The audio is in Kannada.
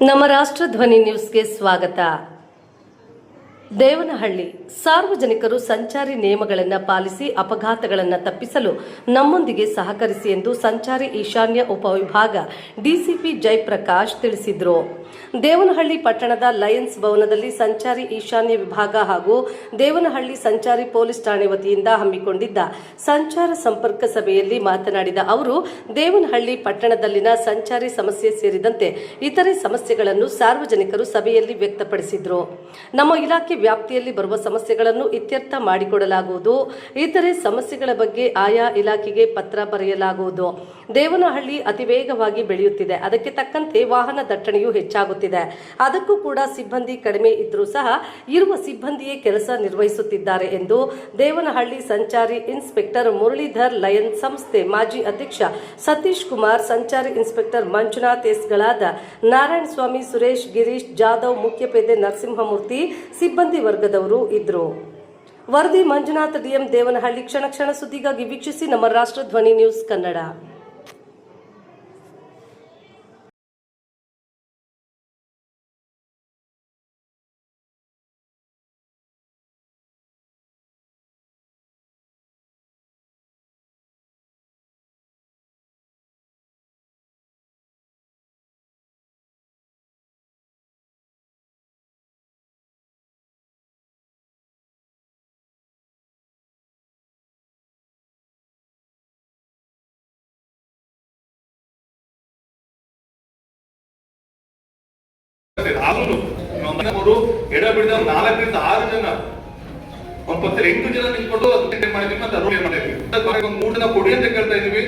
ನಮ್ಮ ರಾಷ್ಟ್ರ ಧ್ವನಿ ನ್ಯೂಸ್ಗೆ ಸ್ವಾಗತ. ದೇವನಹಳ್ಳಿ ಸಾರ್ವಜನಿಕರು ಸಂಚಾರಿ ನಿಯಮಗಳನ್ನು ಪಾಲಿಸಿ ಅಪಘಾತಗಳನ್ನು ತಪ್ಪಿಸಲು ನಮ್ಮೊಂದಿಗೆ ಸಹಕರಿಸಿ ಎಂದು ಸಂಚಾರಿ ಈಶಾನ್ಯ ಉಪವಿಭಾಗ ಡಿಸಿಪಿ ಜಯಪ್ರಕಾಶ್ ತಿಳಿಸಿದರು. ದೇವನಹಳ್ಳಿ ಪಟ್ಟಣದ ಲಯನ್ಸ್ ಭವನದಲ್ಲಿ ಸಂಚಾರಿ ಈಶಾನ್ಯ ವಿಭಾಗ ಹಾಗೂ ದೇವನಹಳ್ಳಿ ಸಂಚಾರಿ ಪೊಲೀಸ್ ಠಾಣೆ ವತಿಯಿಂದ ಹಮ್ಮಿಕೊಂಡಿದ್ದ ಸಂಚಾರ ಸಂಪರ್ಕ ಸಭೆಯಲ್ಲಿ ಮಾತನಾಡಿದ ಅವರು, ದೇವನಹಳ್ಳಿ ಪಟ್ಟಣದಲ್ಲಿನ ಸಂಚಾರಿ ಸಮಸ್ಯೆ ಸೇರಿದಂತೆ ಇತರೆ ಸಮಸ್ಯೆಗಳನ್ನು ಸಾರ್ವಜನಿಕರು ಸಭೆಯಲ್ಲಿ ವ್ಯಕ್ತಪಡಿಸಿದರು. ನಮ್ಮ ಇಲಾಖೆ ವ್ಯಾಪ್ತಿಯಲ್ಲಿ ಬರುವ ಸಮಸ್ಯೆಗಳನ್ನು ಇತ್ಯರ್ಥ ಮಾಡಿಕೊಡಲಾಗುವುದು. ಇತರೆ ಸಮಸ್ಯೆಗಳ ಬಗ್ಗೆ ಆಯಾ ಇಲಾಖೆಗೆ ಪತ್ರ ಬರೆಯಲಾಗುವುದು. ದೇವನಹಳ್ಳಿ ಅತಿ ವೇಗವಾಗಿ ಬೆಳೆಯುತ್ತಿದೆ. ಅದಕ್ಕೆ ತಕ್ಕಂತೆ ವಾಹನ ದಟ್ಟಣೆಯೂ ಹೆಚ್ಚಾಗುತ್ತಿದೆ. ಅದಕ್ಕೂ ಕೂಡ ಸಿಬ್ಬಂದಿ ಕಡಿಮೆ ಇದ್ರೂ ಸಹ ಇರುವ ಸಿಬ್ಬಂದಿಯೇ ಕೆಲಸ ನಿರ್ವಹಿಸುತ್ತಿದ್ದಾರೆ ಎಂದು ದೇವನಹಳ್ಳಿ ಸಂಚಾರಿ ಇನ್ಸ್ಪೆಕ್ಟರ್ ಮುರಳೀಧರ್, ಲಯನ್ ಸಂಸ್ಥೆ ಮಾಜಿ ಅಧ್ಯಕ್ಷ ಸತೀಶ್ ಕುಮಾರ್, ಸಂಚಾರಿ ಇನ್ಸ್ಪೆಕ್ಟರ್ ಮಂಜುನಾಥ್ ಎಸ್ಗಳಾದ ನಾರಾಯಣ ಸ್ವಾಮಿ, ಸುರೇಶ್, ಗಿರೀಶ್ ಜಾಧವ್, ಮುಖ್ಯಪೇದೆ ನರಸಿಂಹಮೂರ್ತಿ, ಸಿಬ್ಬಂದಿ ವರ್ಗದವರು ಇದ್ರು. ವರದಿ ಮಂಜುನಾಥ್, ಡಿಎಂ, ದೇವನಹಳ್ಳಿ. ಕ್ಷಣ ಕ್ಷಣ ಸುದ್ದಿಗಾಗಿ ವೀಕ್ಷಿಸಿ ನಮ್ಮ ರಾಷ್ಟ್ರ ಧ್ವನಿ ನ್ಯೂಸ್ ಕನ್ನಡ. ಅವರು ಎಡ ಬಿಡಿದ 4 ರಿಂದ 6 ಜನ 8 ಜನ ನಿಂತ್ಕೊಂಡು ಮಾಡಿದ್ವಿ. ಮತ್ತೆ 3 ಜನ ಕೊಡಿ ಅಂತ ಕೇಳ್ತಾ ಇದೀವಿ.